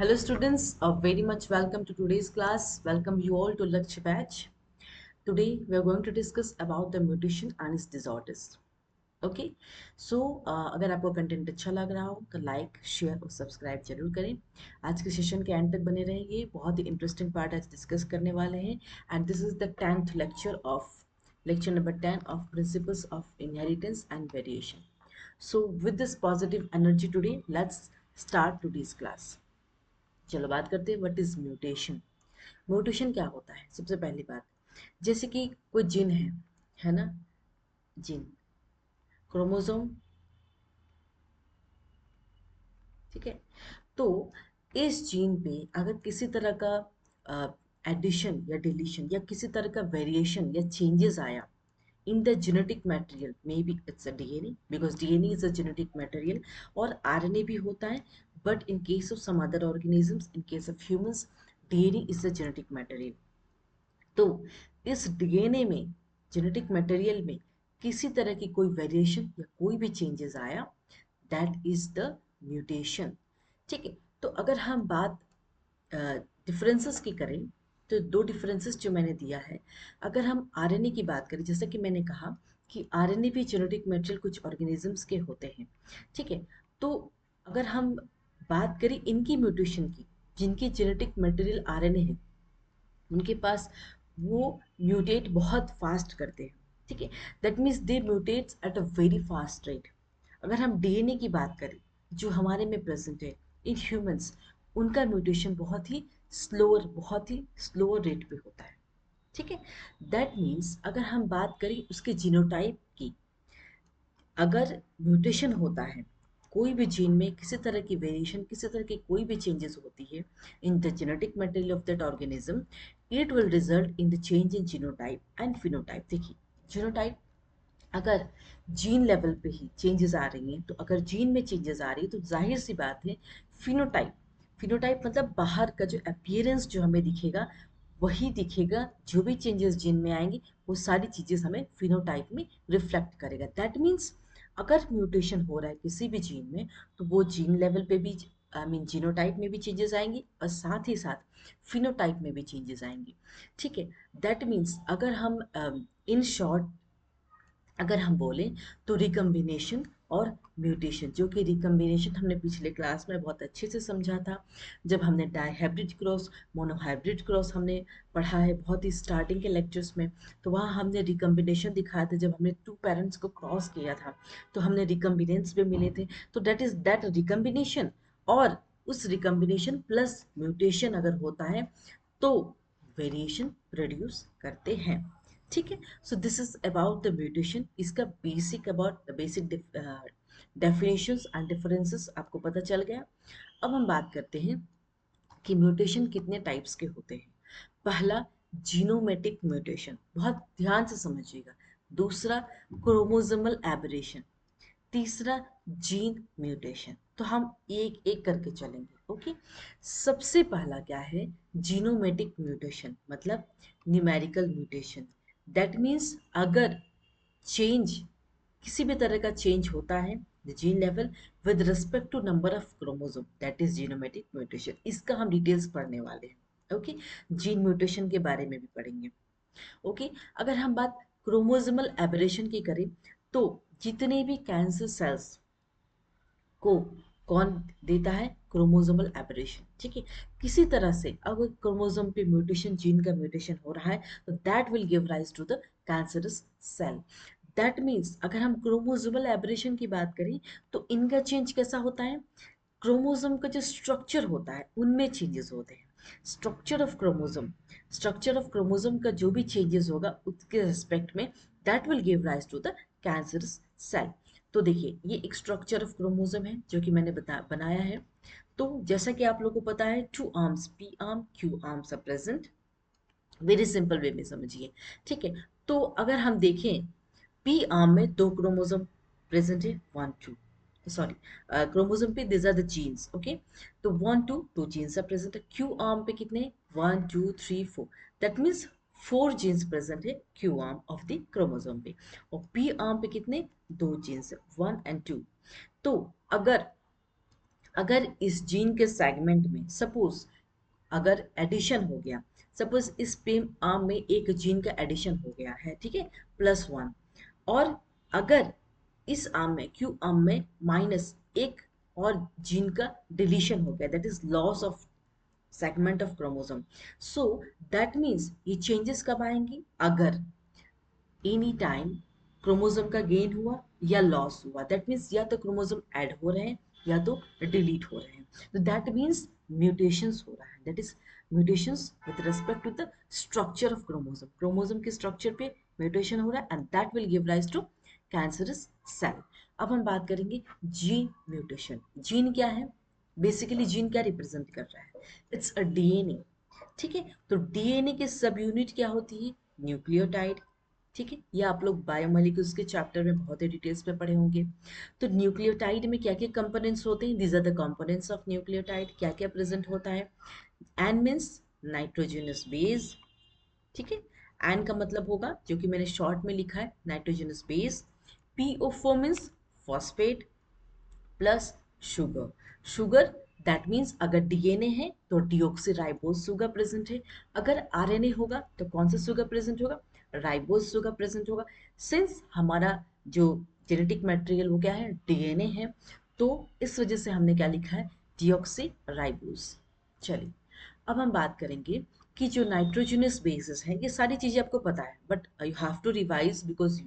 Hello students, very much welcome to today's class. Welcome you all to lecture batch. Today we are going to discuss about the mutation and its disorders. Okay so अगर आपको content अच्छा लग रहा हो तो like share और subscribe जरूर करें। आज के सेशन के एंड तक बने रहेंगे, बहुत ही इंटरेस्टिंग पार्ट आज डिस्कस करने वाले हैं and this is the 10th lecture number 10 of principles of inheritance and variation. So with this positive energy today let's start today's class. चलो बात करते हैं व्हाट इज म्यूटेशन। म्यूटेशन क्या होता है? सबसे पहली बात, जैसे कि कोई जीन है ना, जीन क्रोमोसोम, ठीक है। तो इस जीन पे अगर किसी तरह का एडिशन या डिलीशन या किसी तरह का वेरिएशन या चेंजेस आया in the genetic material, maybe it's a DNA because DNA is a genetic material, और RNA भी होता है, but in case of some other organisms, in case of humans, DNA is a genetic material। तो इस DNA में, genetic material में किसी तरह की कोई वेरिएशन या कोई भी चेंजेस आया, दैट इज द म्यूटेशन। ठीक है। तो अगर हम बात डिफरेंसेस की करें तो दो डिफरेंसेस जो मैंने दिया है, अगर हम आरएनए की बात करें, जैसा कि मैंने कहा कि आरएनए भी जेनेटिक मटेरियल कुछ ऑर्गेनिजम्स के होते हैं, ठीक है। तो अगर हम बात करें इनकी म्यूटेशन की, जिनकी जेनेटिक मटेरियल आरएनए है, उनके पास वो म्यूटेट बहुत फास्ट करते हैं, ठीक है। That means they mutates at a very fast rate. अगर हम डीएनए की बात करें जो हमारे में प्रेजेंट है इन ह्यूमंस, उनका म्यूटेशन बहुत ही स्लोअर रेट पे होता है, ठीक है। दैट मीन्स अगर हम बात करें उसके जीनोटाइप की, अगर म्यूटेशन होता है कोई भी जीन में, किसी तरह की वेरिएशन, किसी तरह की कोई भी चेंजेस होती है in the genetic material of that organism, it will result in the change in genotype and phenotype. देखिए, जीनोटाइप अगर जीन लेवल पे ही चेंजेस आ रही हैं, तो अगर जीन में चेंजेस आ रही है तो जाहिर सी बात है फिनोटाइप, फिनोटाइप मतलब बाहर का जो अपीयरेंस जो हमें दिखेगा वही दिखेगा। जो भी चेंजेस जीन में आएंगी वो सारी चीजें हमें फिनोटाइप में रिफ्लेक्ट करेगा। दैट मीन्स अगर म्यूटेशन हो रहा है किसी भी जीन में, तो वो जीन लेवल पे भी, आई मीन जीनोटाइप में भी चेंजेस आएंगी और साथ ही साथ फिनोटाइप में भी चेंजेस आएंगी, ठीक है। दैट मीन्स अगर हम इन शॉर्ट अगर हम बोलें तो रिकम्बिनेशन और म्यूटेशन, जो कि रिकम्बिनेशन हमने पिछले क्लास में बहुत अच्छे से समझा था जब हमने डाइहाइब्रिड क्रॉस, मोनोहाइब्रिड क्रॉस हमने पढ़ा है बहुत ही स्टार्टिंग के लेक्चर्स में। तो वहाँ हमने रिकम्बिनेशन दिखाया था, जब हमने टू पेरेंट्स को क्रॉस किया था तो हमने रिकम्बिनेंस भी मिले थे। तो दैट इज दैट रिकम्बिनेशन, और उस रिकम्बिनेशन प्लस म्यूटेशन अगर होता है तो वेरिएशन प्रोड्यूस करते हैं, ठीक है। So this is about the mutation. इसका बेसिक डेफिनेशंस एंड डिफरेंसेस आपको पता चल गया। अब हम बात करते हैं कि म्यूटेशन कितने टाइप्स के होते हैं। पहला, जीनोमेटिक म्यूटेशन, बहुत ध्यान से समझिएगा। दूसरा, क्रोमोसोमल एबरेशन। तीसरा, जीन म्यूटेशन। तो हम एक एक करके चलेंगे, ओके। सबसे पहला क्या है? जीनोमेटिक म्यूटेशन, मतलब न्यूमेरिकल म्यूटेशन। दैट मीन्स अगर चेंज, किसी भी तरह का चेंज होता है gene level with respect to number of chromosome, that is genomatic mutation. इसका हम डिटेल्स पढ़ने वाले हैं, ओके। जीन म्यूटेशन के बारे में भी पढ़ेंगे, ओके। अगर हम बात क्रोमोसोमल एबरेशन की करें, तो जितने भी कैंसर सेल्स को कौन देता है? क्रोमोसोमल एबरेशन, ठीक है। किसी तरह से अगर क्रोमोसोम पे म्यूटेशन, जीन का म्यूटेशन हो रहा है, तो that will give rise to the cancerous cell. That means अगर हम क्रोमोसोमल एबरेशन की बात करें तो इनका चेंज कैसा होता है? क्रोमोसोम का जो स्ट्रक्चर होता है उनमें चेंजेस होते हैं। स्ट्रक्चर ऑफ क्रोमोसोम का जो भी चेंजेस होगा उसके रिस्पेक्ट में, that will give rise to the cancerous cell. तो देखिए, ये एक स्ट्रक्चर ऑफ क्रोमोसोम है जो कि मैंने बनाया है। तो जैसा कि आप लोगों को पता है, two arms, p arm, q arms are present. Very simple way में समझिए, ठीक है। तो अगर हम देखें, पी आर्म में दो क्रोमोसोम प्रेजेंट है, वन टू, सॉरी, क्रोमोसोम पे this are the genes, okay. तो one two, two genes are present है। क्यू आर्म पे कितने? One two three four, that means four genes present है Q arm of the chromosome पे। और P arm पे कितने? दो जीन्स, वन एंड टू। तो अगर अगर इस जीन के सेगमेंट में सपोज अगर एडिशन हो गया, सपोज इस स्पेम आर्म में एक जीन का एडिशन हो गया है, ठीक है, +1, और अगर इस आर्म में क्यू आर्म में माइनस एक और जीन का डिलीशन हो गया, that is loss of segment of chromosome. So that means ये चेंजेस कब आएंगी, अगर एनी टाइम क्रोमोसोम का गेन हुआ या लॉस हुआ, दैट मीन्स या तो क्रोमोसोम ऐड हो रहे हैं या तो डिलीट हो रहे हैं, तो दैट मीन्स म्यूटेशंस हो रहा है, that is mutations with respect to the structure of chromosome, chromosome के स्ट्रक्चर पे म्यूटेशन हो रहा है and that will give rise to cancerous cell. अब हम बात करेंगे जीन म्यूटेशन। जीन क्या है, बेसिकली जीन क्या रिप्रेजेंट कर रहा है, इट्स अ डीएनए, ठीक है। तो डीएनए के सब यूनिट क्या होती है, न्यूक्लियोटाइड, ठीक है, ये आप लोग बायोमोलिक्यूल्स के चैप्टर में बहुत ही डिटेल्स में पढ़े होंगे। तो न्यूक्लियोटाइड में क्या क्या कंपोनेंट्स होते हैं, these are the components of nucleotide, क्या क्या प्रेजेंट होता है, एन मीन्स नाइट्रोजनस बेस, ठीक है, एन का मतलब होगा जो कि मैंने शॉर्ट में लिखा है nitrogenous base, PO4 means phosphate, plus sugar, sugar that means अगर डीएनए है तो डीऑक्सीराइबोज शुगर प्रेजेंट है, अगर आरएनए होगा तो कौन सा शुगर प्रेजेंट होगा, राइबोज शुगर प्रेजेंट होगा। सिंस हमारा जो जेनेटिक मटेरियल वो क्या है, डीएनए है, तो इस वजह से हमने क्या लिखा है, डीऑक्सीराइबोज। चलिए अब हम बात करेंगे कि जो नाइट्रोजनस बेसिस है, ये सारी चीजें आपको पता है but you have to revise because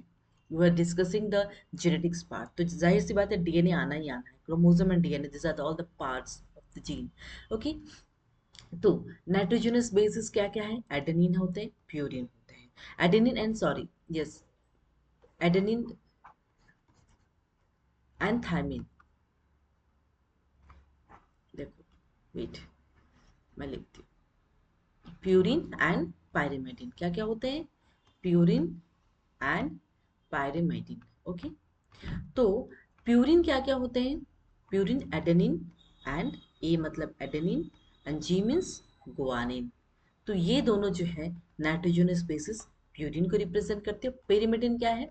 you are discussing the genetics part, तो जाहिर सी बात है डीएनए आना ही आना है, chromosome and DNA this are all the parts of the gene. Okay, तो नाइट्रोजनस बेसिस क्या क्या है, एडेनिन होते हैं, प्यूरिन होते हैं, adenine and sorry yes, adenine and thymine, देखो वेट मैं लिखती हूँ, प्यूरिन एंड पायरिमिडिन, क्या क्या होते हैं, प्यूरिन एंड पायरिमिडिन। ओके, तो प्यूरिन क्या क्या होते हैं, प्यूरिन एडेनिन एंड ए मतलब adenine and G means guanine, तो ये दोनों जो है नाइट्रोजनस बेसिस प्यूरिन को रिप्रेजेंट करते हैं। पेरिमिडिन क्या है,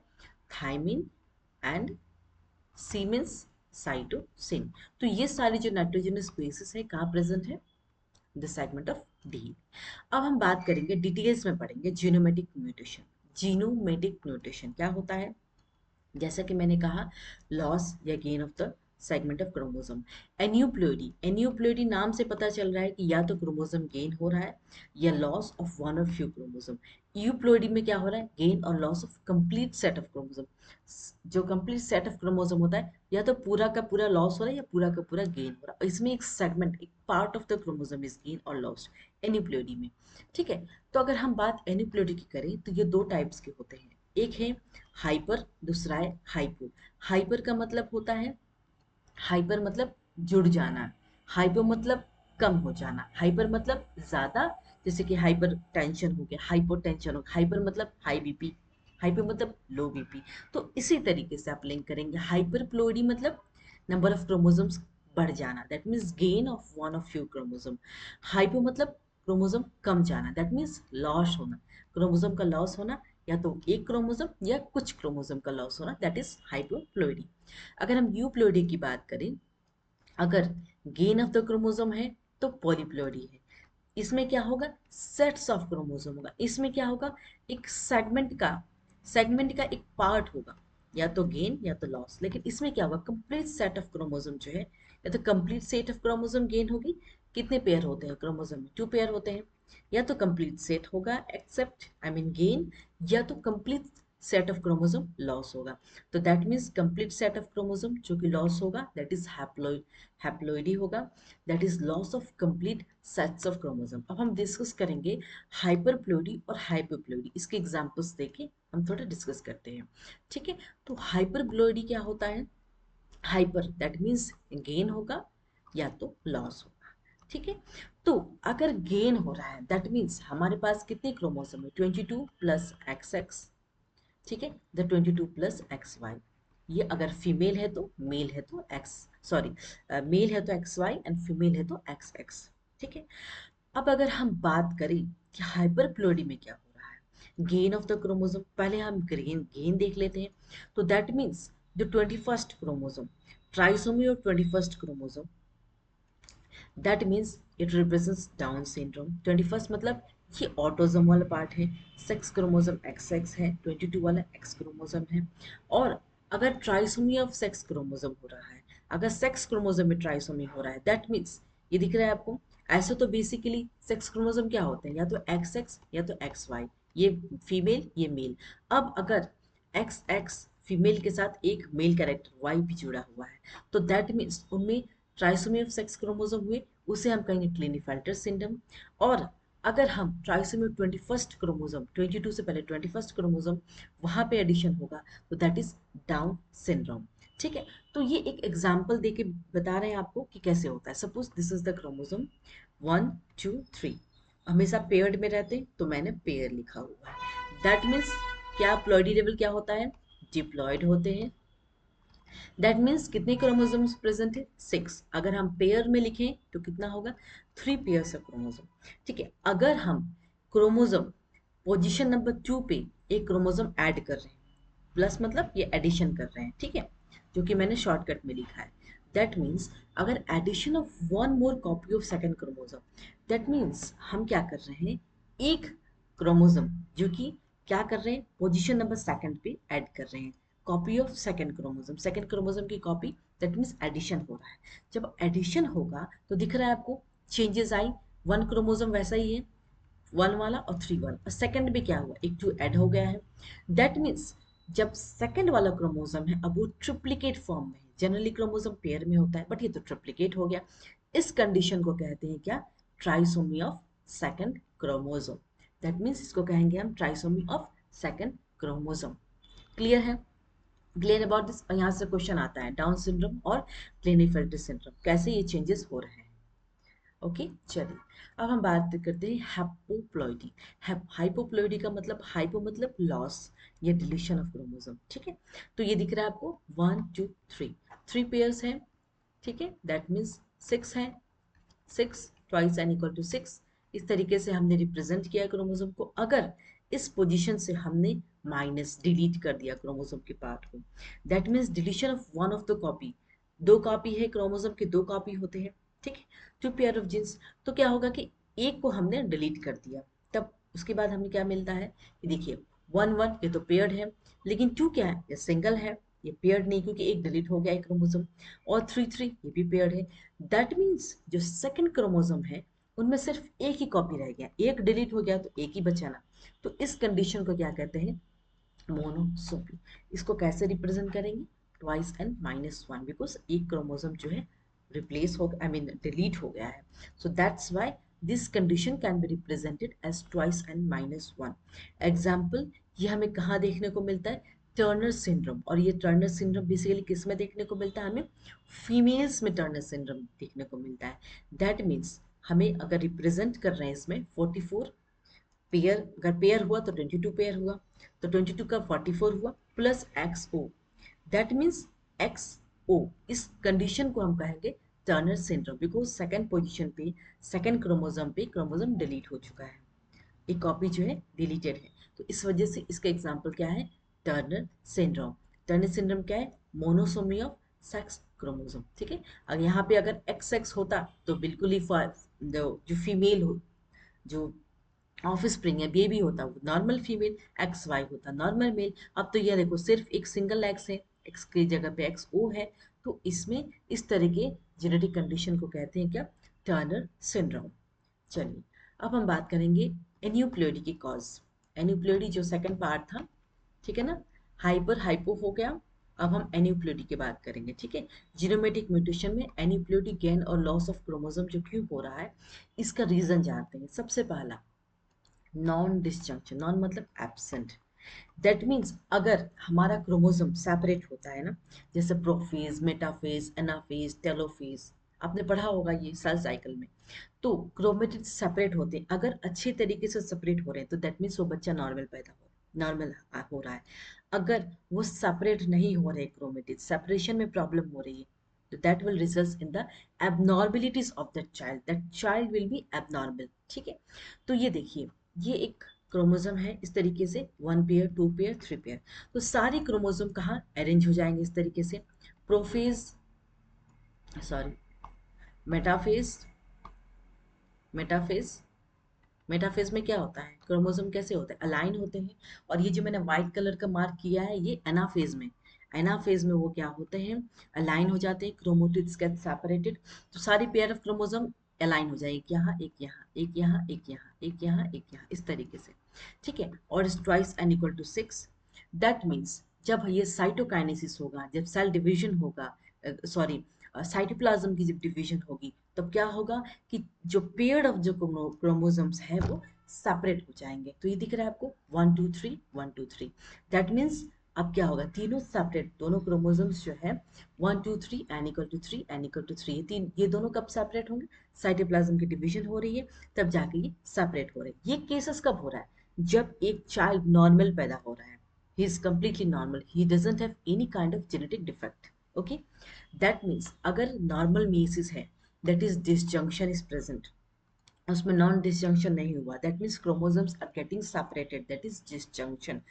thymine and C means cytosine, तो ये सारी जो नाइट्रोजनस बेसिस है कहाँ प्रेजेंट है, द सेगमेंट ऑफ डी। अब हम बात करेंगे डिटेल्स में पढ़ेंगे जीनोमेटिक म्यूटेशन। जीनोमेटिक म्यूटेशन क्या होता है, जैसा कि मैंने कहा, लॉस या gain of the segment of chromosome. Aneuploidy, aneuploidy नाम से पता चल रहा है कि या तो क्रोमोसोम गेन हो रहा है या लॉस ऑफ वन और फ्यू क्रोमोसोम। यूप्लॉइडी में क्या हो रहा है, गेन और loss of complete set of chromosome, जो कंप्लीट सेट ऑफ क्रोमोसोम होता है या तो पूरा का पूरा लॉस हो रहा है या पूरा का पूरा गेन हो रहा है, इसमें एक सेगमेंट एक part of the chromosome is gain और लॉस एन्यूप्लॉइडी में, ठीक है। तो अगर हम बात एन्यूप्लॉइडी की करें तो ये दो टाइप्स के होते हैं, एक है हाइपर, दूसरा है हाइपो। हाइपर का मतलब होता है, हाइपर मतलब जुड़ जाना, हाइपो मतलब कम हो जाना, हाइपर मतलब ज्यादा, जैसे कि हाइपर टेंशन हो गया, हाइपो टेंशन हो गया, हाइपर मतलब हाई बीपी, हाइपो मतलब लो बीपी। तो इसी तरीके से आप लिंक करेंगे, हाइपर प्लोइडी मतलब नंबर ऑफ क्रोमोसोम्स बढ़ जाना, that means gain of one of few chromosome. Hypo मतलब क्रोमोसोम कम जाना, दैट मीन्स लॉस होना, क्रोमोसोम का लॉस होना, या तो एक क्रोमोसोम या कुछ क्रोमोसोम का लॉस होना, दैट इज हाइपोप्लोइडी। अगर हम यूप्लोइडी की बात करें, अगर गेन ऑफ द क्रोमोसोम है तो पॉलीप्लोइडी है, इसमें क्या होगा, सेट्स ऑफ क्रोमोसोम होगा, इसमें क्या होगा, एक सेगमेंट का एक पार्ट होगा, या तो गेन या तो लॉस, लेकिन इसमें क्या होगा, कंप्लीट सेट ऑफ क्रोमोसोम जो है, या तो complete set of chromosome gain होगी, कितने पेयर होते हैं क्रोमोसोम में, 2 पेयर होते हैं, या तो कंप्लीट सेट होगा एक्सेप्ट आई मीन गेन, या तो complete set of chromosome loss होगा। तो that means complete set of chromosome जो कि लॉस होगा दैट इज हैप्लॉइडी होगा, that is loss of complete sets of chromosome. अब हम डिस्कस करेंगे हाइपरप्लोइडी और हाइपोप्लोइडी, इसके एग्जांपल्स देके हम थोड़ा डिस्कस करते हैं, ठीक है। तो हाइपरप्लोइडी क्या होता है, हाइपर दैट मीन्स गेन होगा या तो लॉस होगा, ठीक है। तो अगर गेन हो रहा है दैट मीन्स हमारे पास कितने क्रोमोसोम है, 22 प्लस एक्स एक्स, ठीक है, द 22 प्लस एक्स वाई, ये अगर फीमेल है तो मेल है तो एक्स, सॉरी मेल है तो एक्स वाई एंड फीमेल है तो एक्स एक्स, ठीक है। अब अगर हम बात करें कि हाइपरप्लोइडी में क्या हो रहा है, गेन ऑफ द क्रोमोसोम, पहले हम गेन गेन देख लेते हैं। तो दैट मीन्स जो 21st क्रोमोसोम, ट्राइसोमी और 21st chromosome, that means it represents down syndrome. 21st मतलब ये ऑटोजम वाला पार्ट है, सेक्स क्रोमोसोम XX है, 22 वाला एक्स क्रोमोसोम है। और अगर ट्राइसोमी ऑफ सेक्स क्रोमोसोम हो रहा है, अगर सेक्स क्रोमोसोम में ट्राइसोमी हो रहा है, दैट मीन्स ये दिख रहा है आपको। ऐसे तो बेसिकली सेक्स क्रोमोसोम क्या होते हैं, या तो XX या तो XY, ये फीमेल ये मेल। अब अगर XX फीमेल के साथ एक मेल कैरेक्टर Y भी जुड़ा हुआ है, तो दैट मीन्स उनमें ट्राइसोमी ऑफ सेक्स क्रोमोसोम हुए, उसे हम कहेंगे क्लिनेफेल्टर सिंड्रोम। और अगर हम ट्राइसोमी 21st क्रोमोसोम, 22 से पहले 21st क्रोमोसोम वहां पे एडिशन होगा, तो दैट इज डाउन सिंड्रोम। ठीक है, तो ये एक एग्जांपल देके बता रहे हैं आपको कि कैसे होता है। Suppose this is the chromosome 1 2 3, हमेशा पेयर्ड में रहते हैं, तो मैंने पेयर लिखा हुआ है। दैट मीन्स क्या प्लॉइडी लेवल क्या होता है, डिप्लॉयड होते हैं। दैट मीन्स कितने क्रोमोसोम्स प्रेजेंट है, 6। अगर हम पेयर में लिखें तो कितना होगा, 3 पेयर्स ऑफ क्रोमोसोम। ठीक है, अगर हम क्रोमोसोम पोजीशन नंबर 2 पे एक क्रोमोसोम ऐड कर रहे हैं, प्लस मतलब ये एडिशन कर रहे हैं, ठीक है, जो कि मैंने शॉर्टकट में लिखा है। दैट मीन्स अगर addition of one more copy of second chromosome, that means हम क्या कर रहे हैं, एक क्रोमोसोम जो कि क्या कर रहे हैं, पोजीशन नंबर सेकंड पे ऐड कर रहे हैं कॉपी ऑफ सेकंड क्रोमोसोम की कॉपी। दैट मीन्स एडिशन हो रहा है। जब एडिशन होगा तो दिख रहा है आपको चेंजेस आई, वन क्रोमोसोम वैसा ही है, 1 वाला और 3 वाला, और सेकंड में क्या हुआ, एक 2 ऐड हो गया है। दैट मीन्स जब सेकंड वाला क्रोमोसोम है, अब वो ट्रिप्लिकेट फॉर्म में है। जनरली क्रोमोसोम पेयर में होता है, बट ये तो ट्रिप्लिकेट हो गया। इस कंडीशन को कहते हैं क्या, trisomy of second chromosome. That means इसको कहेंगे हम trisomy of second chromosome. Clear है, क्लियर अबाउट दिस। यहाँ से क्वेश्चन आता है डाउन सिंड्रोम और क्लिनेफेल्टर सिंड्रोम, कैसे ये चेंजेस हो रहे हैं। ओके, चलिए अब हम बात करते हैं हाइपोप्लॉइडी। हाइपोप्लॉइडी का मतलब, हाइपो मतलब लॉस या डिलीशन ऑफ क्रोमोसोम। ठीक है, तो ये दिख रहा है आपको 1 2 3, 3 पेयर्स हैं। ठीक है, दैट मीन्स 6 है, 6 ट्वाइस एन इक्वल टू 6। इस तरीके से हमने रिप्रेजेंट किया क्रोमोसोम को। अगर इस पोजीशन से हमने माइनस डिलीट कर दिया क्रोमोसोम के पार्ट को, that means deletion of one of the copy. दो कॉपी है क्रोमोसोम के, दो कॉपी होते हैं, ठीक है, 2 पेयर ऑफ जीन्स। तो क्या होगा कि एक को हमने डिलीट कर दिया, तब उसके बाद हमें क्या मिलता है, ये देखिए 1 1 ये तो पेयर्ड है, लेकिन 2 क्या है, ये सिंगल है, ये पेयर्ड नहीं क्योंकि एक डिलीट हो गया एक क्रोमोसोम। और 3 3 ये भी पेयर्ड है। दैट मीन्स जो सेकंड क्रोमोसोम है उनमें सिर्फ एक ही कॉपी रह गया, एक डिलीट हो गया तो एक ही बचा ना। तो इस कंडीशन को क्या कहते हैं, मोनोसोमी। इसको कैसे रिप्रेजेंट करेंगे, twice n minus one, because एक क्रोमोसोम जो है रिप्लेस हो, आई मीन डिलीट हो गया है। So that's why this condition can be represented as twice n minus one. Example, ये हमें कहाँ देखने को मिलता है, टर्नर सिंड्रोम। और ये टर्नर सिंड्रोम बेसिकली किस में देखने को मिलता है, हमें फीमेल्स में टर्नर सिंड्रोम देखने को मिलता है। दैट मीन्स हमें अगर रिप्रेजेंट कर रहे हैं इसमें 44 पेयर, अगर पेयर हुआ तो 22 पेयर हुआ, तो 22 का 44 हुआ plus X O. That means X O, इस कंडीशन को हम कहेंगे Turner syndrome, because second position पे सेकंड क्रोमोसोम पे क्रोमोसोम डिलीट हो चुका है, एक कॉपी जो है डिलीटेड है। तो इस वजह से इसका एग्जाम्पल क्या है, टर्नर सिंड्रोम। टर्नर सिंड्रोम क्या है, मोनोसोमी ऑफ सेक्स क्रोमोसोम। ठीक है, अगर यहाँ पे अगर एक्स एक्स होता तो बिल्कुल ही जो फीमेल हो, जो ऑफ स्प्रिंग है बेबी होता, वो नॉर्मल फीमेल, एक्स वाई होता नॉर्मल मेल। अब तो ये देखो सिर्फ एक सिंगल एक्स है, एक्स की जगह पे एक्स ओ है। तो इसमें इस तरह के जेनेटिक कंडीशन को कहते हैं क्या, टर्नर सिंड्रोम। चलिए अब हम बात करेंगे एन्यूप्लॉइडी की कॉज। एन्यूप्लॉइडी जो सेकंड पार्ट था, ठीक है ना, हाइपर हाइपो हो गया। अब हम एन्यूप्लॉइडी की बात करेंगे, ठीक है। जीनोमेटिक म्यूटेशन में एन्यूप्लॉइडी गेन और लॉस ऑफ क्रोमोसोम जो क्यों हो रहा है, इसका रीजन जानते हैं। सबसे पहला, नॉन डिसजंक्शन, नॉन मतलब एब्सेंट। दैट मीन्स अगर हमारा क्रोमोसोम सेपरेट होता है ना, जैसे प्रोफेज, मेटाफेज, एनाफेज, टेलोफेज, आपने पढ़ा होगा ये सेल साइकिल में। तो क्रोमेटिड सेपरेट होते हैं, अगर अच्छे तरीके से सेपरेट हो रहे हैं तो दैट मीन्स वो बच्चा नॉर्मल पैदा हो, नॉर्मल हो रहा है। अगर वो सेपरेट नहीं हो रहे, क्रोमेटिड सेपरेशन में प्रॉब्लम हो रही है, तो that will result in the abnormalities of that child will be abnormal. ठीक है, तो ये देखिए, ये एक क्रोमोसोम है इस तरीके से, 1 पेयर 2 पेयर 3 पेयर। तो सारे क्रोमोसोम कहाँ अरेंज हो जाएंगे इस तरीके से, prophase, sorry, metaphase, metaphase. Metaphase में क्या होता है, क्रोमोसोम कैसे होते हैं, अलाइन होते हैं। और ये जो मैंने व्हाइट कलर का मार्क किया है ये एनाफेज में, एनाफेज में वो क्या होते हैं, अलाइन हो जाते हैं, क्रोमोटिड्स गेट सेपरेटेड। तो सारी पेयर ऑफ क्रोमोसोम अलाइन हो जाए, एक यहाँ एक यहाँ एक यहाँ एक यहाँ एक यहाँ एक यहाँ, इस तरीके से। ठीक है, और is twice n equal to 6। That means जब ये साइटोकाइनेसिस होगा, जब सेल डिवीजन होगा, सॉरी साइटोप्लाज्म की जब डिवीजन होगी, तब क्या होगा कि जो पेयर ऑफ जो क्रोमोसोम्स है वो सेपरेट हो जाएंगे। तो ये दिख रहा है आपको 1 2 3 1 2 3। दैट मीन्स अब क्या होगा, तीनों सेपरेट, दोनों क्रोमोसोम्स जो है 1 2 3 n equal to 3 n equal to 3, ये दोनों कब सेपरेट होंगे, साइटोप्लाज्म की डिवीजन हो रही है तब जाके ये सेपरेट हो रहे हैं। ये केसेस कब हो रहा है, जब एक चाइल्ड नॉर्मल पैदा हो रहा है, he is completely normal, he doesn't have any kind of genetic defect. Okay, that means अगर नॉर्मल मेसिस है, that is disjunction is present, उसमें नॉन डिसजंक्शन नहीं हुआ, that means chromosomes are getting separated, that is disjunction.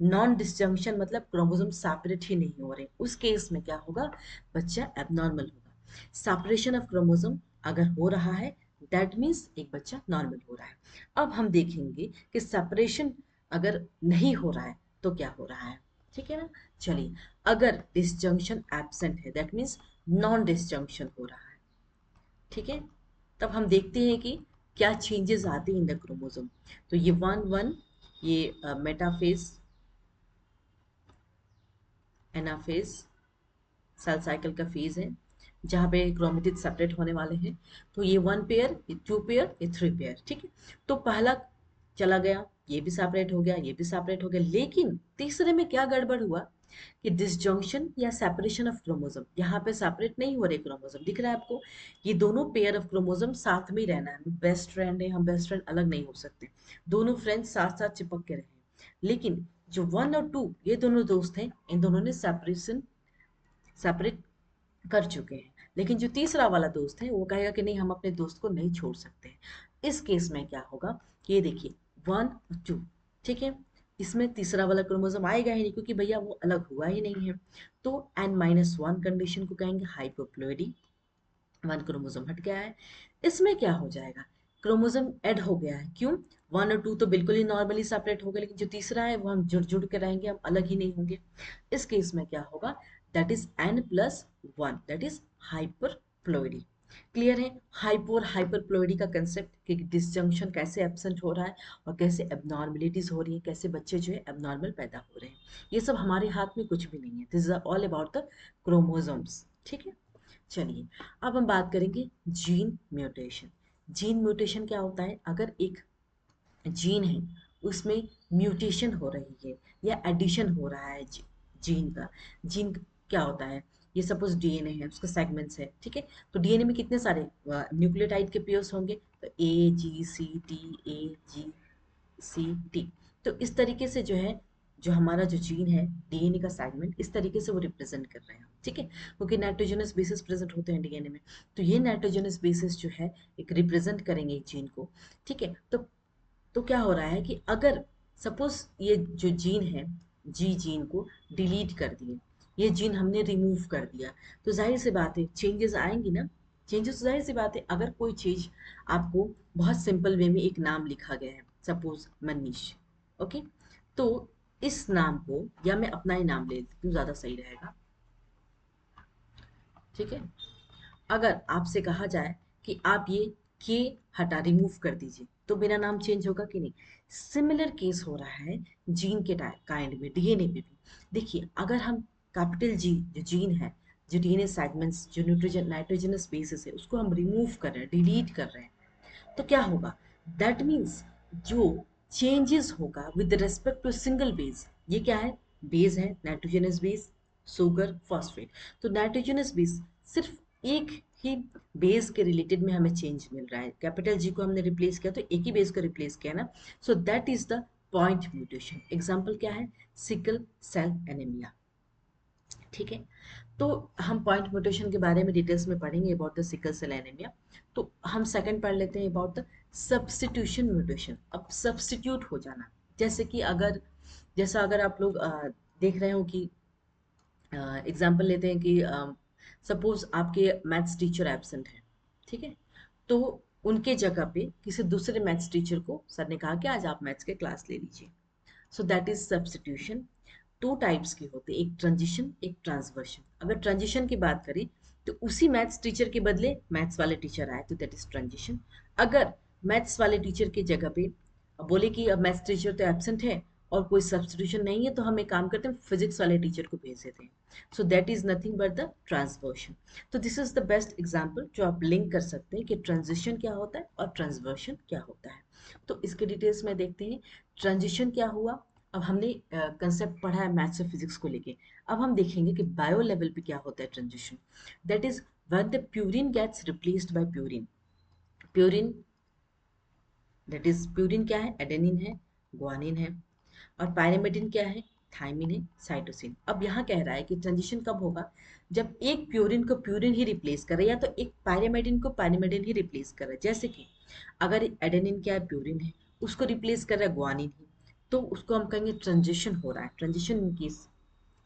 Non disjunction मतलब chromosome separate ही नहीं हो रहे, उस केस में क्या होगा, बच्चा एबनॉर्मल होगा। सेपरेशन ऑफ क्रोमोसोम अगर हो रहा है, दैट मीन्स एक बच्चा नॉर्मल हो रहा है। अब हम देखेंगे कि सेपरेशन अगर नहीं हो रहा है तो क्या हो रहा है। ठीक है ना, चलिए, अगर डिसजंक्शन एब्सेंट है, दैट मीन्स नॉन डिसजंक्शन हो रहा है। ठीक है, तब हम देखते हैं कि क्या चेंजेस आते हैं इन द क्रोमोसोम। तो ये 1 1, ये मेटाफेज, एनाफेज, सेल साइकिल का फेज है जहाँ पे क्रोमेटिड सेपरेट होने वाले हैं। तो ये 1 पेयर, ये 2 पेयर, ये 3 पेयर। ठीक है, तो पहला चला गया, ये भी सेपरेट हो गया, ये भी सेपरेट हो गया, लेकिन तीसरे में क्या गड़बड़ हुआ कि डिसजंक्शन या सेपरेशन ऑफ क्रोमोसोम, यहाँ पे सेपरेट नहीं हो रहे क्रोमोसोम, दिख रहा है आपको, ये दोनों पेयर ऑफ क्रोमोसोम साथ में ही रहना है, बेस्ट फ्रेंड है, हम बेस्ट फ्रेंड अलग नहीं हो सकते, दोनों फ्रेंड्स साथ साथ चिपक के रहे। लेकिन जो 1 और 2 ये दोनों दोस्त हैं, इन दोनों ने सेपरेट कर चुके हैं। लेकिन जो तीसरा वाला दोस्त है वो कहेगा कि नहीं, हम अपने दोस्त को नहीं छोड़ सकते। इस केस में क्या होगा, ये देखिए 1 और 2। ठीक है, इसमें तीसरा वाला क्रोमोसोम आएगा ही नहीं क्योंकि भैया वो अलग हुआ ही नहीं है। तो n-1 कंडीशन को कहेंगे हाइपोप्लॉइडी, 1 क्रोमोसोम हट गया है। इसमें क्या हो जाएगा, क्रोमोसोम ऐड हो गया है, क्यों, 1 और 2 तो बिल्कुल ही नॉर्मली सेपरेट हो गए, लेकिन जो तीसरा है वो हम जुड़ जुड़ के रहेंगे, हम अलग ही नहीं होंगे। इस केस में क्या होगा, that is n+1, that is hyperploidy. Clear है, हाइपो और हाइपरप्लॉइडी का कंसेप्ट कि डिसजंक्शन कैसे एब्सेंट हो रहा है और कैसे एबनॉर्मलिटीज हो रही है, कैसे बच्चे जो है एबनॉर्मल पैदा हो रहे हैं, ये सब हमारे हाथ में कुछ भी नहीं है, this is all about the chromosomes. ठीक है, चलिए, अब हम बात करेंगे जीन म्यूटेशन। जीन म्यूटेशन क्या होता है, अगर एक जीन है उसमें म्यूटेशन हो रही है या एडिशन हो रहा है जीन का। जीन क्या होता है, ये सपोज डीएनए है, उसका सेगमेंट्स है। ठीक है, तो डीएनए में कितने सारे न्यूक्लियोटाइड के पेयर्स होंगे, तो AGCT, तो इस तरीके से जो है, जो हमारा जो जीन है डीएनए का सेगमेंट, इस तरीके से वो रिप्रेजेंट कर रहे हैं। ठीक है, क्योंकि नाइट्रोजनस बेसिस प्रेजेंट होते हैं डीएनए में, तो ये नाइट्रोजनस बेसिस जो है एक रिप्रेजेंट करेंगे जीन को। ठीक है, तो क्या हो रहा है कि अगर सपोज ये जो जीन है, जी जीन को डिलीट कर दिए, ये जीन हमने रिमूव कर दिया, तो जाहिर सी बात है चेंजेस आएंगी ना। चेंजेस जाहिर सी बात है, अगर कोई चीज आपको बहुत सिंपल वे में एक नाम लिखा गया है, सपोज मनीष। ओके, तो इस नाम को, या मैं अपना ही नाम ले लेती हूँ, ज्यादा सही रहेगा। ठीक है, अगर आपसे कहा जाए कि आप ये के हटा रिमूव कर दीजिए, तो मेरा नाम चेंज होगा कि नहीं। सिमिलर केस हो रहा है जीन के काइंड में, डीएनए में भी। देखिए, अगर हम कैपिटल जी जो जीन है, जो डीएनए सेगमेंट्स, जो नाइट्रोजनस बेसिस है, उसको हम रिमूव कर रहे हैं, डिलीट कर रहे हैं, तो क्या होगा, दैट मीन्स जो चेंजेस होगा with respect to single base, ये क्या है, बेस है नाइट्रोजनस बेस, सुगर, फॉस्फेट। तो नाइट्रोजनस बेस सिर्फ एक ही बेस के रिलेटेड में हमें चेंज मिल रहा है, कैपिटल जी को हमने रिप्लेस किया तो एक ही बेस को रिप्लेस किया ना, सो that is the point mutation. Example क्या है, सिकल सेल एनीमिया। ठीक है, तो हम पॉइंट म्यूटेशन के बारे में डिटेल्स में पढ़ेंगे about the sickle cell anaemia. तो हम सेकंड पढ़ लेते हैं अबाउट द सब्स्टिट्यूशन म्यूटेशन। अब सब्स्टिट्यूट हो जाना, जैसे कि अगर, जैसा अगर आप लोग देख रहे हो कि एग्जाम्पल लेते हैं कि सपोज आपके मैथ्स टीचर एब्सेंट है। ठीक है, तो उनके जगह पे किसी दूसरे मैथ्स टीचर को सर ने कहा कि आज आप मैथ्स के क्लास ले लीजिए। सो that is substitution. Two types के होते हैं, एक ट्रांजिशन एक ट्रांसवर्शन। अगर ट्रांजिशन की बात करें तो उसी मैथ्स टीचर के बदले मैथ्स वाले टीचर आए तो दैट इज ट्रांजिशन। अगर मैथ्स वाले टीचर की जगह पे बोले कि अब मैथ्स टीचर तो एब्सेंट है और कोई सब्स्टिट्यूशन नहीं है, तो हम एक काम करते हैं, फिजिक्स वाले टीचर को भेज देते हैं। So that is nothing but the transversion. तो this is the best example जो आप लिंक कर सकते हैं कि ट्रांजिशन क्या होता है और ट्रांसवर्शन क्या होता है। तो इसके डिटेल्स में देखते हैं। ट्रांजिशन क्या हुआ, अब हमने कंसेप्ट पढ़ा है मैथ्स और फिजिक्स को लेके। अब हम देखेंगे कि बायो लेवल पे क्या होता है transition. That is when the purine gets replaced by purine. Purine, that is purine क्या है, एडेनिन है, ग्वानिन है, और पायरिमिडिन क्या है, थाइमिन है, साइटोसिन। अब यहाँ कह रहा है कि ट्रांजिशन कब होगा, जब एक प्यूरिन को प्यूरिन ही रिप्लेस करे या तो एक पायरिमिडिन को पायरिमिडिन ही रिप्लेस करे। जैसे कि अगर एडेनिन क्या है, प्यूरिन है, उसको रिप्लेस कर रहा है ग्वानिन ही, तो उसको हम कहेंगे ट्रांजिशन हो रहा है, transition in case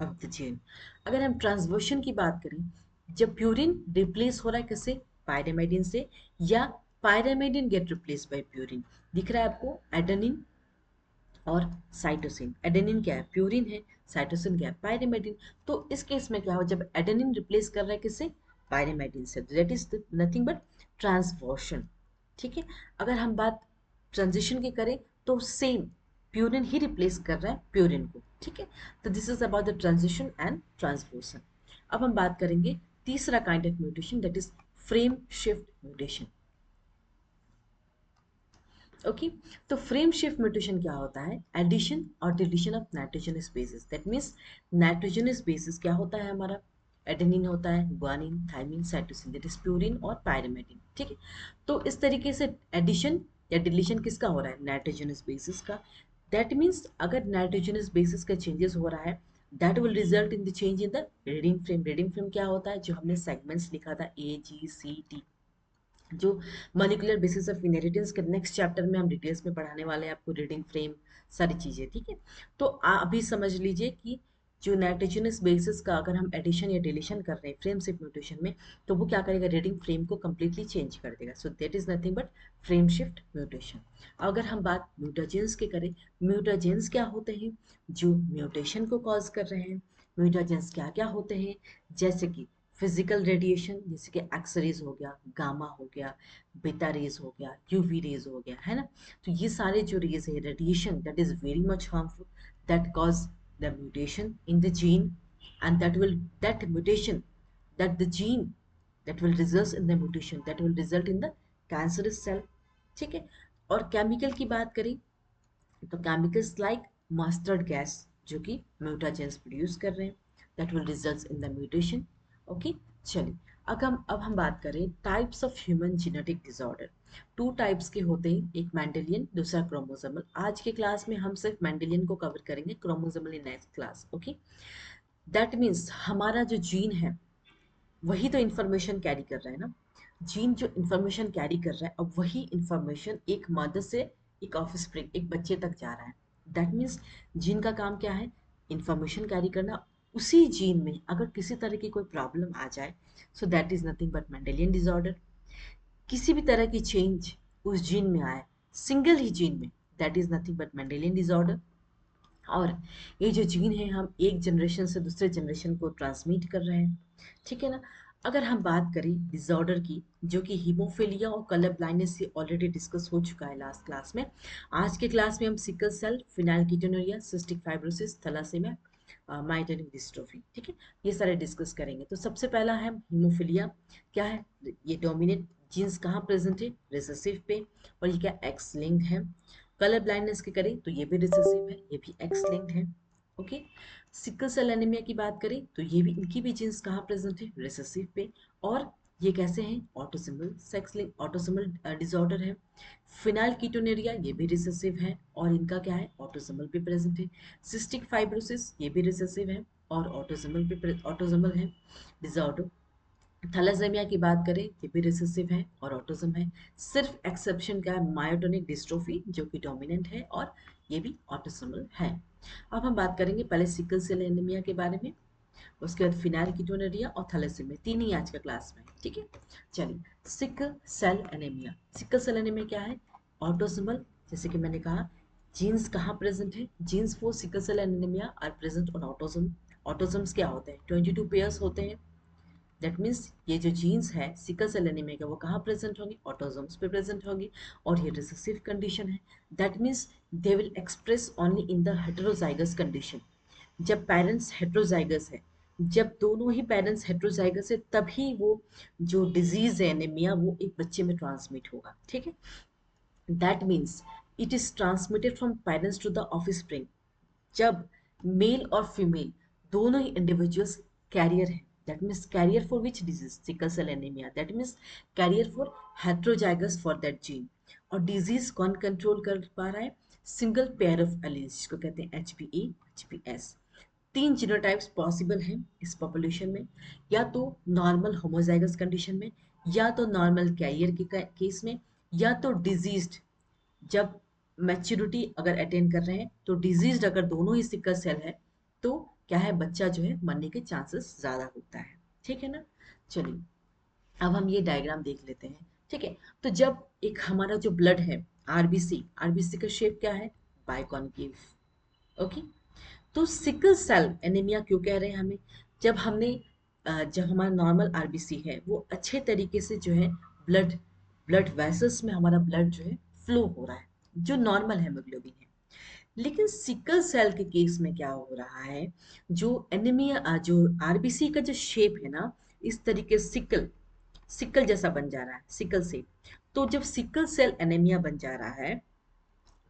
of the chain. अगर हम ट्रांसवर्शन की बात करें, जब प्यूरिन रिप्लेस हो रहा है किससे, पायरिमिडिन से, या pyrimidine get replace by purine. दिख रहा है आपको एडेनिन और साइटोसिन। एडेनिन क्या है, प्यूरिन है, साइटोसिन क्या है, पायरिमिडिन। तो इस केस में क्या हो, जब एडेनिन रिप्लेस कर रहा है किससे, पायरिमिडिन से, दैट इज नथिंग बट ट्रांसवर्शन। ठीक है। अगर हम बात ट्रांजिशन की करें तो सेम प्यूरिन ही रिप्लेस कर रहा है प्यूरिन को। ठीक है। तो this is about the transition and transversion. अब हम बात करेंगे तीसरा kind of mutation, that is frame shift mutation. Okay. तो फ्रेम शिफ्ट म्यूटेशन क्या होता है, एडिशन और deletion of nitrogenous bases. That means nitrogenous bases क्या होता है हमारा, एडेनिन होता है, guanine, thymine, cytosine, that is purine और पायरिमिडिन। ठीक है। तो इस तरीके से एडिशन या डिलीशन किसका हो रहा है, नाइट्रोजनस बेसिस का। दैट मीन्स अगर नाइट्रोजनस बेसिस का चेंजेस हो रहा है, that will result in the change in the reading frame. Reading frame क्या होता है, जो हमने सेगमेंट्स लिखा था AGCT, जो मॉलिक्यूलर बेसिस ऑफ इनहेरिटेंस के नेक्स्ट चैप्टर में हम डिटेल्स में पढ़ाने वाले हैं आपको, रीडिंग फ्रेम, सारी चीज़ें। ठीक है। तो अभी समझ लीजिए कि जो नाइट्रोजनस बेसिस का अगर हम एडिशन या डिलीशन कर रहे हैं फ्रेम शिफ्ट म्यूटेशन में, तो वो क्या करेगा, रीडिंग फ्रेम को कंप्लीटली चेंज कर देगा। सो that is nothing but frame shift mutation. अगर हम बात म्यूटाजेंस की करें, म्यूटाजेंस क्या होते हैं, जो म्यूटेशन को कॉज कर रहे हैं। म्यूटाजेंस क्या क्या होते हैं, जैसे कि फिजिकल रेडिएशन, जैसे कि एक्स रेज हो गया, गामा हो गया, बीटा रेज हो गया, यूवी रेज हो गया, है ना। तो ये सारे जो रेज है, radiation, that is very much harmful, that cause the mutation in the gene, and that mutation, that the gene that will result in the mutation, that will result in the cancerous cell। ठीक है। और chemical की बात करें तो chemicals like mustard gas, जो कि mutagens produce कर रहे हैं, that will result in the mutation. Okay. चलिए, अब हम बात करें types of human genetic disorder. Two types के होते हैं, एक मैंडेलियन, दूसरा क्रोमोसोमल। आज के क्लास में हम सिर्फ मैंडेलियन को कवर करेंगे, chromosomal in next class. Okay. That means हमारा जो जीन है वही तो इंफॉर्मेशन कैरी कर रहा है ना। जीन जो इंफॉर्मेशन कैरी कर रहा है, अब वही इंफॉर्मेशन एक मदर से एक ऑफस्प्रिंग, एक बच्चे तक जा रहा है। दैट मीन्स जीन का काम क्या है, इंफॉर्मेशन कैरी करना। उसी जीन में अगर किसी तरह की कोई प्रॉब्लम आ जाए, सो that is nothing but Mendelian disorder. किसी भी तरह की चेंज उस जीन में आए, सिंगल ही जीन में, that is nothing but Mendelian disorder. और ये जो जीन है, हम एक जनरेशन से दूसरे जनरेशन को ट्रांसमिट कर रहे हैं। ठीक है ना। अगर हम बात करें डिसऑर्डर की, जो कि हीमोफीलिया और कलर ब्लाइंडनेस से ऑलरेडी डिस्कस हो चुका है लास्ट क्लास में। आज के क्लास में हम sickle cell, phenylketonuria, cystic fibrosis, thalassemia, myotonic dystrophy, ठीक है, ये सारे डिस्कस करेंगे। तो सबसे पहला है हीमोफीलिया। क्या है, ये डोमिनेट जीन्स कहाँ प्रेजेंट है, रिसेसिव पे, और ये क्या एक्स लिंक्ड है। कलर ब्लाइंडनेस की करें तो ये भी रिसेसिव है, ये भी एक्स लिंक्ड है। ओके। सिकल सेल एनीमिया की बात करें तो ये भी, इनकी भी जीन्स कहाँ प्रेजेंट है, रिसेसिव पे, और ये कैसे हैं, autosomal sex link, autosomal disorder है। फिनाइल कीटोनेरिया ये भी रिसेसिव है और इनका क्या है, ऑटोसोमल पे प्रेजेंट है। सिस्टिक फाइब्रोसिस ये भी रिसेसिव है और ऑटोसोमल पे ऑटोसोमल है डिसऑर्डर। थैलेसेमिया की बात करें, ये भी रिसेसिव है और ऑटिज्म है। सिर्फ एक्सेप्शन का है मायोटोनिक डिस्ट्रोफी, जो कि डोमिनेंट है और ये भी ऑटोसोमल है। अब हम बात करेंगे पहले सिकल सेल एनीमिया के बारे में। उसके बाद फिनाइल कीटोनुरिया और थैलेसीमिया, तीन ही आज का क्लास में, ठीक है। चलिए, sickle cell anaemia. Sickle cell anaemia क्या है? ऑटोसोमल, जैसे कि मैंने कहा, जीन्स कहाँ प्रेजेंट है? Genes for sickle cell anaemia are present on autosome. Autosomes क्या होते हैं? 22 पेयर्स होते हैं। दैट मीन्स ये जो जीन्स है सिकल सेल एनीमिया का, वो कहाँ प्रेजेंट होंगी? ऑटोसोम्स पे प्रेजेंट होगी। और ये रिसेसिव कंडीशन है। That means they will express only in the heterozygous condition. जब पेरेंट्स हेट्रोजाइगस है, जब दोनों ही पेरेंट्स हेट्रोजाइगस है, तभी वो जो डिजीज है एनीमिया वो एक बच्चे में ट्रांसमिट होगा, ठीक है। That means it is transmitted from parents to the offspring. जब मेल और फीमेल दोनों ही इंडिविजुअल्स कैरियर है, that means carrier for which disease? Sickle cell anaemia. That means carrier for heterozygous for that gene. और disease कौन control कर पा रहा है? सिंगल पेयर ऑफ एलील्स, जिसको कहते हैं HPE HPS। तीन जीनोटाइप्स पॉसिबल हैं इस पॉपुलेशन में, या तो नॉर्मल होमोजाइगस कंडीशन में, या तो नॉर्मल कैरियर के केस में, या तो डिजीज्ड जब मैच्योरिटी अगर अटेन कर रहे हैं। तो डिजीज्ड अगर दोनों ही सिकल सेल है तो क्या है, बच्चा जो है मरने के चांसेस ज्यादा होता है, ठीक है ना। चलिए, अब हम ये डायग्राम देख लेते हैं, ठीक है। तो जब एक हमारा जो ब्लड है, आरबीसी, आरबीसी का शेप क्या है? बाइकॉन्केव, ओके। तो सिकल सेल एनीमिया क्यों कह रहे हैं हमें? जब हमने जब हमारा नॉर्मल आरबीसी है वो अच्छे तरीके से जो है ब्लड ब्लड वेसल्स में हमारा ब्लड जो है फ्लो हो रहा है, जो नॉर्मल हेमोग्लोबिन है। लेकिन सिकल सेल के केस में क्या हो रहा है? जो एनीमिया, जो आरबीसी का जो शेप है ना, इस तरीके सिकल सिकल जैसा बन जा रहा है, सिकल से। तो जब सिकल सेल एनीमिया बन जा रहा है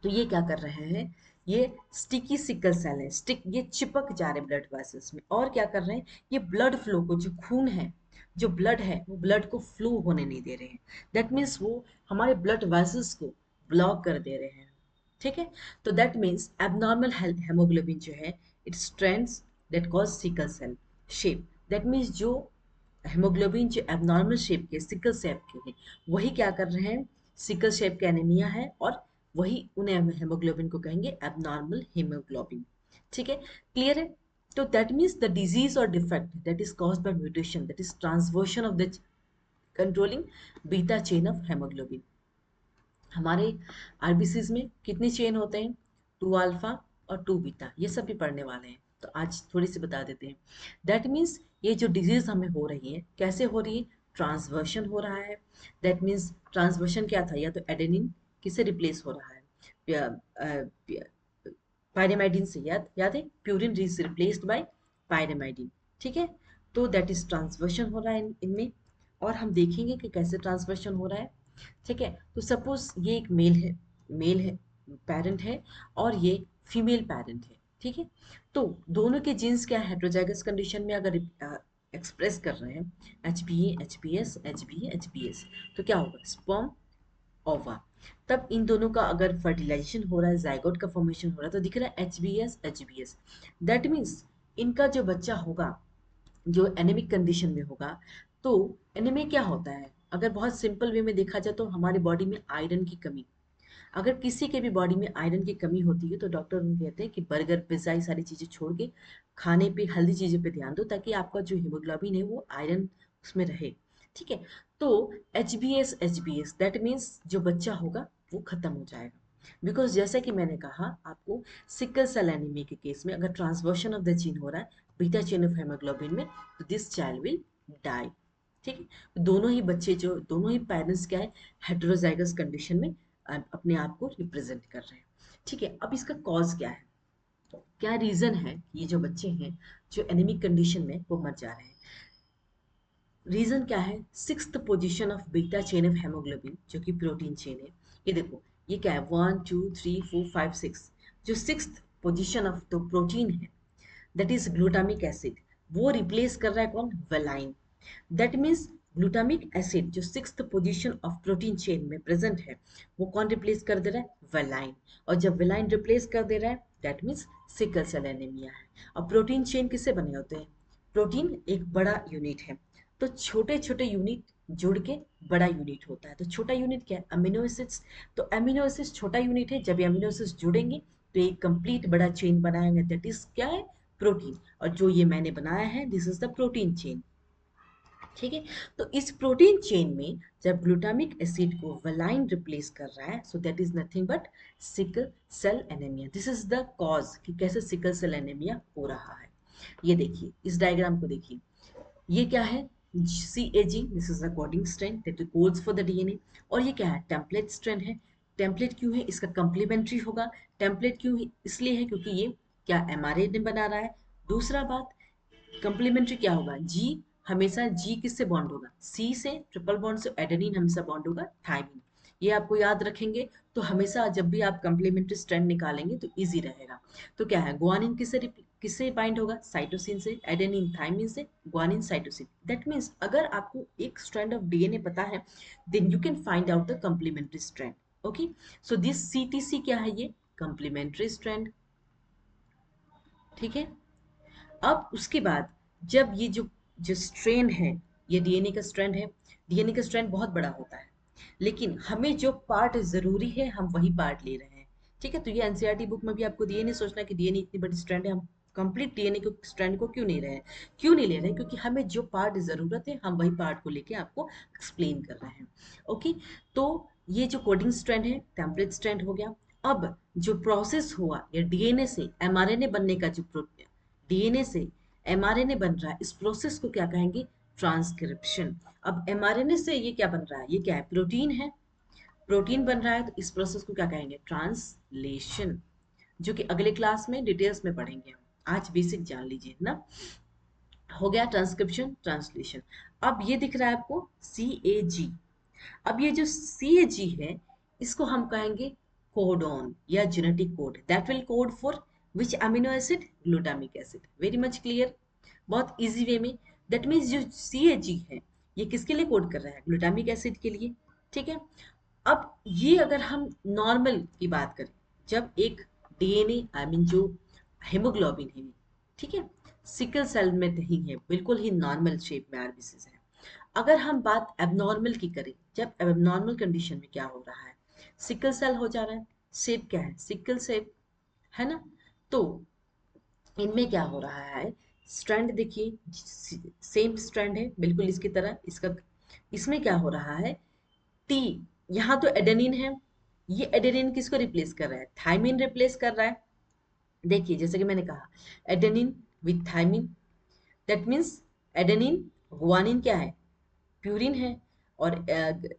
तो ये क्या कर रहे हैं? ये स्टिकी सिकल सेल है, स्टिक, ये चिपक जा रहे ब्लड वेसल्स में। और क्या कर रहे हैं? ये ब्लड फ्लो को, जो खून है, जो ब्लड है, वो ब्लड को फ्लो होने नहीं दे रहे हैं। दैट मीन्स वो हमारे ब्लड वेसल्स को ब्लॉक कर दे रहे हैं, ठीक है। तो दैट मीन्स एबनॉर्मल हेमोग्लोबिन जो है, it strengths that cause sickle cell shape. That means जो हेमोग्लोबिन जो एबनॉर्मल शेप के, सिकल शेप के हैं, वही क्या कर रहे हैं? सिकल शेप का एनीमिया है, और वही उन हेमोग्लोबिन को कहेंगे एबनॉर्मल हेमोग्लोबिन, ठीक है। क्लियर है? तो दैट मीन्स द डिजीज और defect that is caused by mutation, that is transversion of the controlling beta chain of haemoglobin. हमारे आरबीसीज में कितने चेन होते हैं? 2 अल्फा और 2 बीटा, ये सब भी पढ़ने वाले हैं, तो आज थोड़ी सी बता देते हैं। दैट मीन्स ये जो डिजीज हमें हो रही है, कैसे हो रही है? ट्रांसवर्शन हो रहा है। दैट मीन्स ट्रांसवर्शन क्या था? या तो एडेनिन किसे रिप्लेस हो रहा है? पायरेमाइडिन से, याद याद है, प्यूरिन इज रिप्लेस्ड बाय पायरेमाइडिन, ठीक है। तो दैट इज ट्रांसवर्शन हो रहा है इनमें। और हम देखेंगे कि कैसे ट्रांसवर्शन हो रहा है, ठीक है। तो सपोज ये एक मेल है, पेरेंट है, और ये फीमेल पेरेंट है, ठीक है। तो दोनों के जीन्स क्या हेट्रोजाइगस कंडीशन में अगर एक्सप्रेस कर रहे हैं, HPA HPS HBA HBS, तो क्या होगा? स्पर्म ओवा। तब इन दोनों का अगर फर्टिलाइजेशन हो रहा है, जाइगोट का फॉर्मेशन हो रहा है, तो दिख रहा है HBS HBS। दैट मीन्स इनका जो बच्चा होगा, जो एनीमिक कंडीशन में होगा, तो एनीमिया क्या होता है? अगर बहुत सिंपल वे में देखा जाए तो हमारी बॉडी में आयरन की कमी। अगर किसी के भी बॉडी में आयरन की कमी होती है तो डॉक्टर उनको कहते हैं कि बर्गर पिज्जा ये सारी चीज़ें छोड़ के खाने पे, हेल्दी चीज़ों पे ध्यान दो, ताकि आपका जो हीमोग्लोबिन है वो आयरन उसमें रहे, ठीक है। तो H B S that means जो बच्चा होगा वो खत्म हो जाएगा। बिकॉज जैसा कि मैंने कहा आपको, सिकल सेल एनीमिया के केस में अगर ट्रांसवर्शन ऑफ द जीन हो रहा है बीटा चेन ऑफ हेमोग्लोबिन में, तो दिस चाइल्ड विल डाई, ठीक है। दोनों ही बच्चे, जो दोनों ही पेरेंट्स क्या है, हेटेरोजाइगस कंडीशन में अपने आप को रिप्रेजेंट कर रहे हैं, ठीक है। अब इसका कॉज क्या है? क्या रीजन है कि ये जो बच्चे हैं जो एनीमिक कंडीशन में वो मर जा रहे हैं? रीजन क्या है? Sixth position of beta chain of haemoglobin, जो कि प्रोटीन चेन है। ये देखो, ये क्या है? 1 2 3 4 5 6, जो sixth position of the protein है, दैट इज ग्लूटामिक एसिड, वो रिप्लेस कर रहा है कौन? Valine. That means glutamic acid जो sixth position of protein chain में प्रेजेंट है, वो कौन रिप्लेस कर दे रहा है? वेलाइन। और जब वेलाइन रिप्लेस कर दे रहा है, that means sickle cell anaemia है। और प्रोटीन चेन किससे बने होते हैं? प्रोटीन एक बड़ा यूनिट है, तो छोटे छोटे यूनिट जुड़ के बड़ा यूनिट होता है। तो छोटा यूनिट क्या है? Amino acids. तो अमीनो एसिड्स छोटा यूनिट है, जब ये अमीनो एसिड्स जुड़ेंगे तो एक कंप्लीट बड़ा चेन बनाएंगे, दैट इज क्या है? प्रोटीन, और जो ये मैंने बनाया है this is the protein chain. ठीक है, तो इस प्रोटीन चेन में जब ग्लूटामिक एसिड को वेलाइन रिप्लेस कर रहा है, so that is nothing but sickle cell anaemia. This is the cause कि कैसे सिकल सेल एनीमिया हो रहा है। ये देखिए, इस डायग्राम को देखिए, ये क्या है, CAG, this is the coding strand that codes for the DNA। और ये क्या है, टेम्पलेट स्ट्रैंड है। टेम्पलेट क्यों है, इसका कंप्लीमेंट्री होगा। टेम्पलेट क्यों है, इसलिए है क्योंकि ये क्या mRNA बना रहा है। दूसरा बात, कंप्लीमेंट्री क्या होगा, जी, हमेशा जी किससे बॉन्ड होगा, सी से, ट्रिपल बॉन्ड से एडेनिन हमेशा बॉन्ड होगा थायमिन। ये आपको याद रखेंगे, तो हमेशा जब भी आप कंप्लीमेंट्री स्ट्रैंड निकालेंगे तो इजी रहेगा। तो क्या है, ग्वानिन किससे बाइंड होगा, साइटोसिन से, एडेनिन थायमिन से, ग्वानिन साइटोसिन। दैट मीन्स अगर आपको एक स्ट्रैंड ऑफ DNA पता है, then you can find out the complementary strand. Okay, so this CTC क्या है, ये कंप्लीमेंट्री स्ट्रैंड। ठीक है, अब उसके बाद जब ये जो जो स्ट्रैंड है, ये DNA का स्ट्रैंड है। DNA का स्ट्रैंड बहुत बड़ा होता है, लेकिन हमें जो पार्ट जरूरी है हम वही पार्ट ले रहे हैं। ठीक है, तो ये एनसीईआरटी बुक में भी आपको ये नहीं सोचना कि DNA इतनी बड़ी स्ट्रैंड है, हम कंप्लीट DNA को स्ट्रैंड को क्यों नहीं रहे हैं। क्यों नहीं ले रहे हैं, क्योंकि हमें जो पार्ट जरूरत है हम वही पार्ट को लेके आपको एक्सप्लेन कर रहे हैं। ओके, तो ये जो कोडिंग स्ट्रैंड है टेम्पलेट स्ट्रैंड हो गया। अब जो प्रोसेस हुआ या DNA से mRNA बनने का, जो DNA से mRNA बन रहा है, इस प्रोसेस को क्या कहेंगे, ट्रांसक्रिप्शन। अब mRNA से ये क्या बन रहा है, ये क्या है, प्रोटीन है। प्रोटीन बन रहा है, तो इस प्रोसेस को क्या कहेंगे, ट्रांसलेशन, जो कि अगले क्लास में डिटेल्स में पढ़ेंगे हम। आज बेसिक जान लीजिए ना। हो गया ट्रांसक्रिप्शन, ट्रांसलेशन। अब ये दिख रहा है आपको CAG। अब ये जो CAG है, इसको हम कहेंगे कोडॉन या genetic code, that will code for which amino acid, glutamic acid. Very much clear, बहुत इजी वे में। दैट मीन्स जो CAG है, ये किसके लिए कोड कर रहा है, ग्लूटामिक एसिड के लिए। ठीक है, अब ये अगर हम नॉर्मल की बात करें, जब एक DNA आई मीन जो हेमोग्लोबिन है, ठीक है, सिकल सेल में नहीं है, बिल्कुल ही नॉर्मल शेप में आरबीसी है। अगर हम बात एबनॉर्मल की करें, जब एबनॉर्मल कंडीशन में क्या हो रहा है, सिकल सेल हो जा रहा है, शेप क्या है, सिकल शेप, है ना। तो इनमें क्या हो रहा है, स्ट्रैंड देखिए, सेम स्ट्रैंड है बिल्कुल इसकी तरह, इसका इसमें क्या हो रहा है, टी, यहाँ तो एडेनिन है, ये एडेनिन किसको रिप्लेस कर रहा है, थायमिन रिप्लेस कर रहा है। देखिए जैसे कि मैंने कहा, adenine with thymine, that means adenine, guanine क्या है, प्यूरिन है, और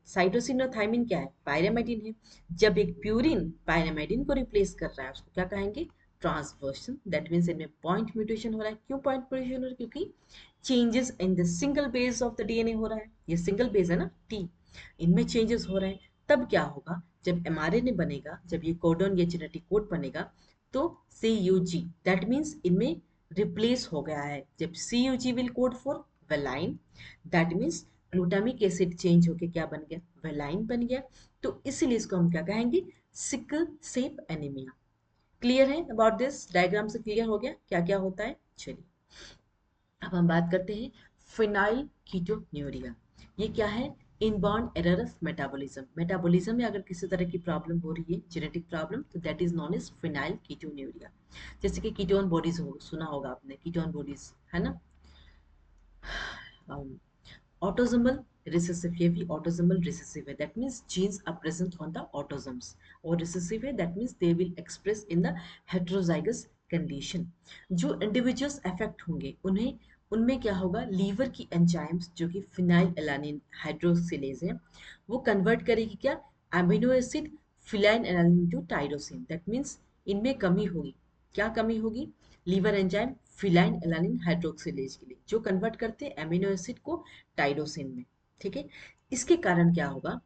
साइटोसिन और थायमिन क्या है, पायरामाइडिन है। जब एक प्यूरिन पायरामाइडिन को रिप्लेस कर रहा है, उसको क्या कहेंगे, ट्रांसवर्सन। दैट मीन्स इनमें पॉइंट म्यूटेशन हो रहा है। क्यों पॉइंट म्यूटेशन हो रहा है, क्योंकि changes in the single base of the DNA हो रहा है। ये सिंगल बेस है ना, टी, इनमें चेंजेस हो रहे हैं। तब क्या होगा, जब mRNA बनेगा, जब ये कोडॉन या जेनेटिक कोड बनेगा, तो CUG, दैट मीन्स इनमें रिप्लेस हो गया है। जब CUG will code for valine, that means glutamic acid change होके क्या बन गया, वेलाइन बन गया। तो इसलिए इसको हम क्या कहेंगे, सिकल सेप एनीमिया। क्लियर है अबाउट दिस, डायग्राम से क्लियर हो गया क्या क्या होता है। चलिए अब हम बात करते हैं फिनाइल कीटोन्यूरिया। ये क्या है, inborn error of metabolism. Metabolism में अगर किसी तरह की प्रॉब्लम हो रही है, जेनेटिक प्रॉब्लम, तो that is non as phenyl ketonuria. जैसे कि कीटोन बॉडीज हो, सुना होगा आपने, कीटोन बॉडीज, है ना। ऑटोसोमल रिसेसिव, ये भी ऑटोसोमल रिसेसिव है, that means genes are present on the autosomes. और रिसेसिव है, that means they will express in the heterozygous condition. जो इंडिविजुअल्स अफेक्ट होंगे, उन्हें उनमें क्या होगा, लीवर की एंजाइम्स जो कि फिनाइल एलानिन हाइड्रोक्सिलेज है, वो कन्वर्ट करेगी क्या, amino acid phenylalanine to tyrosine. That means इनमें कमी होगी। क्या कमी होगी, liver enzyme phenylalanine hydroxylase के लिए, जो कन्वर्ट करते हैं अमीनो एसिड को टाइरोसिन में। ठीक है, इसके कारण क्या होगा,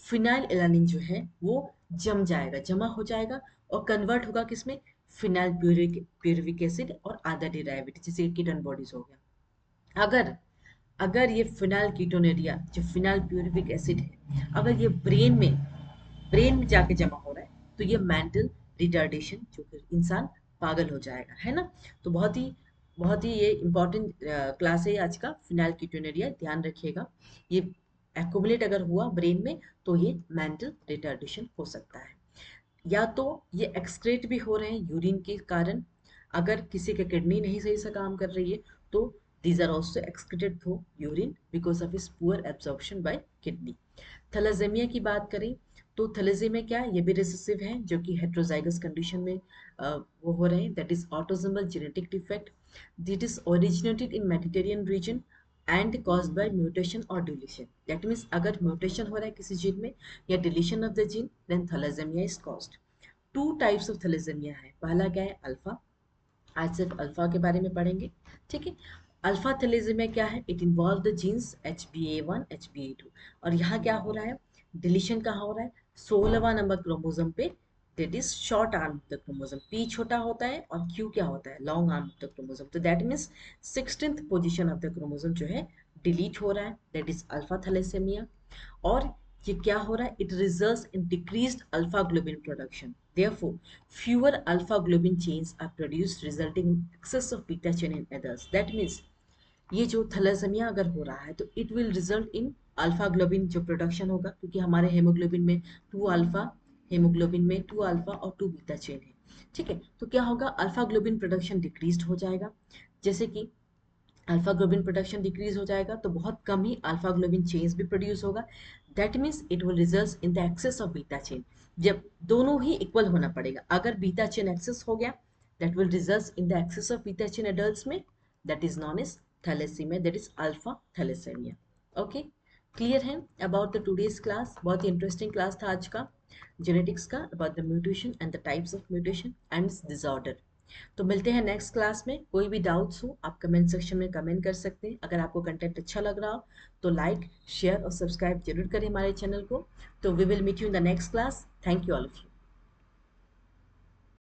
फिनाइल एलानिन जो है वो जम जाएगा, जमा हो जाएगा, और कन्वर्ट होगा किसमें, फिनाइल प्यूरिक एसिड और अदर डेरिवेटिव, जैसे कीटोन बॉडीज हो गया। अगर अगर ये फिनाइल कीटोनेरिया, जो फिनाइल प्यूरिक एसिड है, अगर ये ब्रेन में जाके जमा हो रहा है, तो ये मेंटल रिटार्डेशन, जो कि इंसान पागल हो जाएगा, है ना। तो बहुत ही ये इंपॉर्टेंट क्लास है आज का, फिनाइल कीटोनेरिया, ध्यान रखिएगा। ये एक्युमुलेट अगर हुआ ब्रेन में, तो ये मेंटल रिटार्डेशन हो सकता है। या तो ये एक्सक्रेट भी हो रहे हैं यूरिन के कारण, अगर किसी की किडनी नहीं सही से काम कर रही है तो these are also excreted through urine because of इस poor absorption by kidney. Thalassemia की बात करें तो थैलेसेमिया क्या है, ये भी रिसेसिव है जो कि हेट्रोजाइगस कंडीशन में वो हो रहे हैं, that is autosomal genetic defect, that is originated in Mediterranean region and caused by mutation और डिलीशन। दैट मीन्स अगर म्यूटेशन हो रहा है किसी जीन में या deletion of the gene then thalassaemia is caused. Two types of thalassaemia है, पहला क्या है अल्फा, आज सिर्फ अल्फा के बारे में पढ़ेंगे, ठीक है। अल्फा थैलेसेमिया क्या है, it involve the jeans HbA1 HbA2 और यहाँ क्या हो रहा है, डिलीशन कहाँ हो रहा है, 16वां नंबर क्रोमोसोम पे, that is short arm of the chromosome, P छोटा होता है और क्यू क्या होता है, long arm of the chromosome, तो that means 16th position of the chromosome जो है डिलीट हो रहा है, दैट इज अल्फा थैलेसेमिया। और ये क्या हो रहा है, it results in decreased alpha globin production, therefore fewer alpha globin chains are produced resulting in excess of beta chain in adults, that means ये जो थैलेसेमिया अगर हो रहा है तो it will result in alpha globin जो production होगा, क्योंकि हमारे हेमोग्लोबिन में 2 अल्फा, हेमोग्लोबिन में 2 अल्फा और 2 बीटा चेन है, ठीक है। तो क्या होगा, अल्फा ग्लोबिन प्रोडक्शन डिक्रीज्ड हो जाएगा, जैसे कि अल्फा ग्लोबिन प्रोडक्शन डिक्रीज हो जाएगा तो बहुत कम ही अल्फा ग्लोबिन चेन्स भी प्रोड्यूस होगा, that means it will result in the excess of beta chain, जब दोनों ही इक्वल होना पड़ेगा, अगर बीटा चेन एक्सेस हो गया that will result in the excess of beta chain adults में, that is non age thalassemia, that is alpha thalassemia. Okay, clear है about the today's class, बहुत ही इंटरेस्टिंग क्लास था आज का जेनेटिक्स का, about the mutation and the types of mutation and disorder. तो मिलते हैं नेक्स्ट क्लास में, कोई भी डाउट्स हो आप कमेंट सेक्शन में कमेंट कर सकते हैं, अगर आपको कंटेंट अच्छा लग रहा हो तो लाइक शेयर और सब्सक्राइब जरूर करें हमारे चैनल को। तो we will meet you in the next class, thank you all of you.